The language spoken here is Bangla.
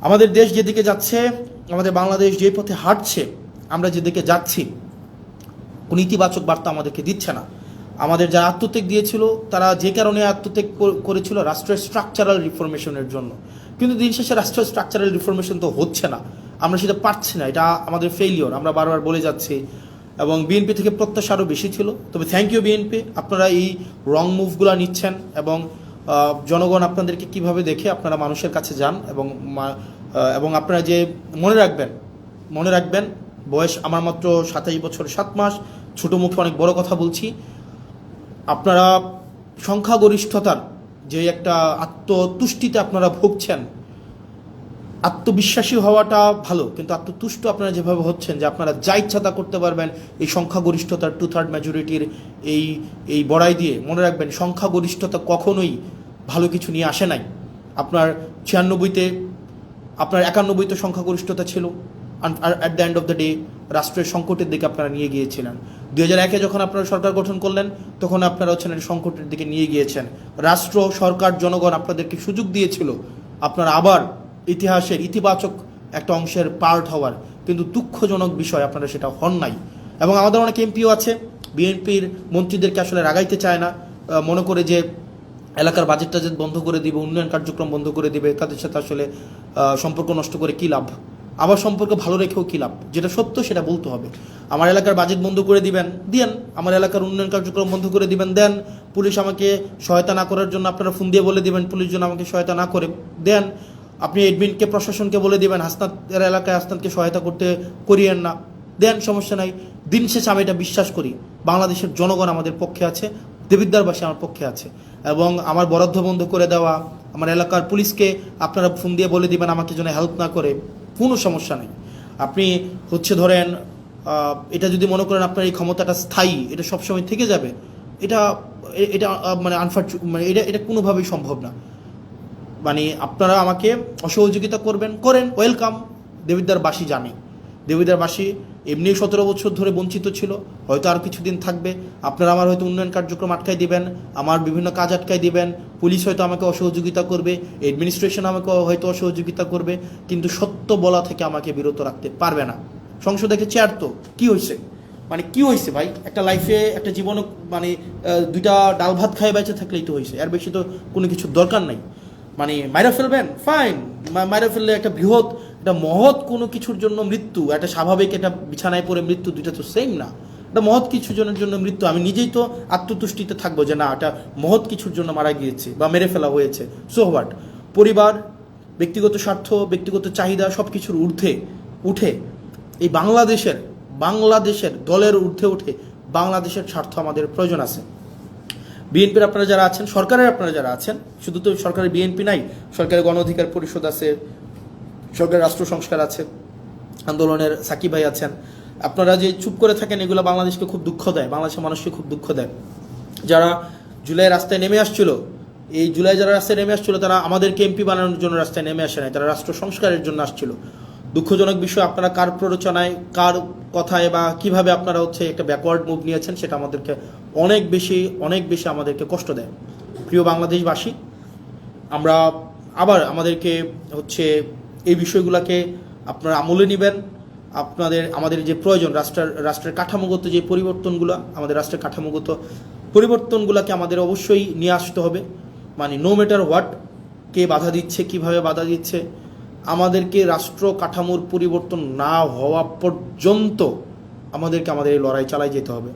আমাদের দেশ যেদিকে যাচ্ছে, আমাদের বাংলাদেশ যে পথে হাঁটছে, আমরা যেদিকে যাচ্ছি, কোনো ইতিবাচক বার্তা আমাদেরকে দিচ্ছে না। আমাদের যারা আত্মত্যাগ দিয়েছিল তারা যে কারণে আত্মত্যাগ করেছিল রাষ্ট্রের স্ট্রাকচারাল রিফরমেশনের জন্য, কিন্তু দিন শেষে রাষ্ট্রের স্ট্রাকচারাল রিফরমেশন তো হচ্ছে না, আমরা সেটা পারছি না। এটা আমাদের ফেইলিওর, আমরা বারবার বলে যাচ্ছি। এবং বিএনপি থেকে প্রত্যাশা আরও বেশি ছিল। তবে থ্যাংক ইউ বিএনপি, আপনারা এই রং মুভগুলো নিচ্ছেন এবং জনগণ আপনাদেরকে কিভাবে দেখে আপনারা মানুষের কাছে যান। এবং আপনারা যে মনে রাখবেন বয়স আমার মাত্র 27 বছর 7 মাস, ছোটো মুখে অনেক বড় কথা বলছি। আপনারা সংখ্যাগরিষ্ঠতার যে একটা আত্মতুষ্টিতে আপনারা ভুগছেন, আত্মবিশ্বাসী হওয়াটা ভালো, কিন্তু আত্মতুষ্ট আপনারা যেভাবে হচ্ছেন যে আপনারা যা ইচ্ছা তা করতে পারবেন এই সংখ্যাগরিষ্ঠতার 2/3 মেজরিটির এই বড়াই দিয়ে, মনে রাখবেন সংখ্যাগরিষ্ঠতা কখনোই ভালো কিছু নিয়ে আসে নাই। আপনার 96-তে, আপনার 91-তে সংখ্যাগরিষ্ঠতা ছিল, আর at the end of the day রাষ্ট্রের সংকটের দিকে আপনারা নিয়ে গিয়েছিলেন। 2001-এ যখন আপনারা সরকার গঠন করলেন তখন আপনারা হচ্ছেন সংকটের দিকে নিয়ে গিয়েছেন। রাষ্ট্র, সরকার, জনগণ আপনাদেরকে সুযোগ দিয়েছিল আপনারা আবার ইতিহাসের ইতিবাচক একটা অংশের পার্ট হওয়ার, কিন্তু দুঃখজনক বিষয় আপনারা সেটা হন নাই। এবং আমাদের অনেক এমপিও আছে বিএনপির মন্ত্রীদেরকে আসলে রাগাইতে চায় না, মনে করে যে এলাকার বাজেট টাজেট বন্ধ করে দিবে, উন্নয়ন কার্যক্রম বন্ধ করে দিবে, তাদের সাথে আসলে সম্পর্ক নষ্ট করে কী লাভ, আবার সম্পর্ক ভালো রেখেও কী লাভ। যেটা সত্য সেটা বলতে হবে। আমার এলাকার বাজেট বন্ধ করে দিবেন, দেন। আমার এলাকার উন্নয়ন কার্যক্রম বন্ধ করে দিবেন, দেন। পুলিশ আমাকে সহায়তা না করার জন্য আপনারা ফোন দিয়ে বলে দিবেন পুলিশ যেন আমাকে সহায়তা না করে, দেন। আপনি এডমিনকে, প্রশাসনকে বলে দিবেন হাসনাতের এলাকায় হাসনাতকে সহায়তা করিয়েন না, দেন, সমস্যা নাই। দিন শেষে আমি এটা বিশ্বাস করি বাংলাদেশের জনগণ আমাদের পক্ষে আছে, দেবিদ্বারবাসী আমার পক্ষে আছে। এবং আমার বরাদ্দ বন্ধ করে দেওয়া, আমার এলাকার পুলিশকে আপনারা ফোন দিয়ে বলে দিবেন আমাকে যেন হেল্প না করে, কোনো সমস্যা নেই। আপনি ধরেন এটা যদি মনে করেন আপনার এই ক্ষমতাটা স্থায়ী, এটা সবসময় থেকে যাবে, এটা এটা মানে এটা কোনোভাবেই সম্ভব না। মানে আপনারা আমাকে অসহযোগিতা করেন, ওয়েলকাম। দেবিদ্বারবাসী জানে, দেবিদ্বারবাসী এমনি 17 বছর ধরে বঞ্চিত ছিল, হয়তো আর কিছুদিন থাকবে। আপনারা আমার হয়তো উন্নয়ন কার্যক্রম আটকাই দিবেন, আমার বিভিন্ন কাজ আটকাই দিবেন, পুলিশ হয়তো আমাকে অসহযোগিতা করবে, অ্যাডমিনিস্ট্রেশন আমাকে হয়তো অসহযোগিতা করবে, কিন্তু সত্য বলা থেকে আমাকে বিরত রাখতে পারবে না। সংসদে চেয়ার তো কী হয়েছে, মানে কী হয়েছে ভাই? একটা লাইফে, একটা জীবনে, মানে 2টা ডাল ভাত খায় বেঁচে থাকলেই তো হয়েছে, এর বেশি তো কোনো কিছুর দরকার নাই। মানে মাইরা ফেলবেন, ফাইন, মাইরা ফেললে একটা বৃহৎ, একটা মহৎ কোনো কিছুর জন্য মৃত্যু, একটা স্বাভাবিক একটা বিছানায় পড়ে মৃত্যু, দুইটা তো সেম না। একটা মহৎ কিছুর জন্য মৃত্যু, আমি নিজেই তো আত্মতুষ্টিতে থাকবো যে না, এটা মহৎ কিছুর জন্য মারা গিয়েছে বা মেরে ফেলা হয়েছে। So what? পরিবার, ব্যক্তিগত স্বার্থ, ব্যক্তিগত চাহিদা সব কিছুর ঊর্ধ্বে উঠে এই বাংলাদেশের দলের ঊর্ধ্বে উঠে বাংলাদেশের স্বার্থ আমাদের প্রয়োজন আছে। বিএনপির আপনারা যারা আছেন, সরকারের আপনারা যারা আছেন, শুধু তো সরকারের বিএনপি নাই, সরকারের গণ অধিকার পরিষদ আছে, সরকারের রাষ্ট্র সংস্কার আছে, আন্দোলনের সাকিব ভাই আছেন। আপনারা যে চুপ করে থাকেন, এগুলো বাংলাদেশকে খুব দুঃখ দেয়, বাংলাদেশের মানুষকে খুব দুঃখ দেয়। যারা জুলাই রাস্তায় নেমে আসছিল, এই জুলাই যারা রাস্তায় নেমে আসছিল, তারা আমাদেরকে এমপি বানানোর জন্য রাস্তায় নেমে আসে নাই, তারা রাষ্ট্র সংস্কারের জন্য আসছিল। দুঃখজনক বিষয়, আপনারা কার প্ররোচনায়, কার কথায় বা কিভাবে আপনারা একটা ব্যাকওয়ার্ড মুভ নিয়েছেন, সেটা আমাদেরকে অনেক বেশি আমাদেরকে কষ্ট দেয়। প্রিয় বাংলাদেশবাসী, আমরা আমাদেরকে এই বিষয়গুলোকে আপনারা আমলে নেবেন। আমাদের যে প্রয়োজন, রাষ্ট্রের কাঠামোগত যে পরিবর্তনগুলো, আমাদের রাষ্ট্রের কাঠামোগত পরিবর্তনগুলোকে আমাদের অবশ্যই নিয়ে আসতে হবে। মানে নো ম্যাটার হোয়াট, কে বাধা দিচ্ছে, কিভাবে বাধা দিচ্ছে, আমাদেরকে রাষ্ট্র কাঠামোর পরিবর্তন না হওয়া পর্যন্ত আমাদের এই লড়াই চালাই যেতে হবে।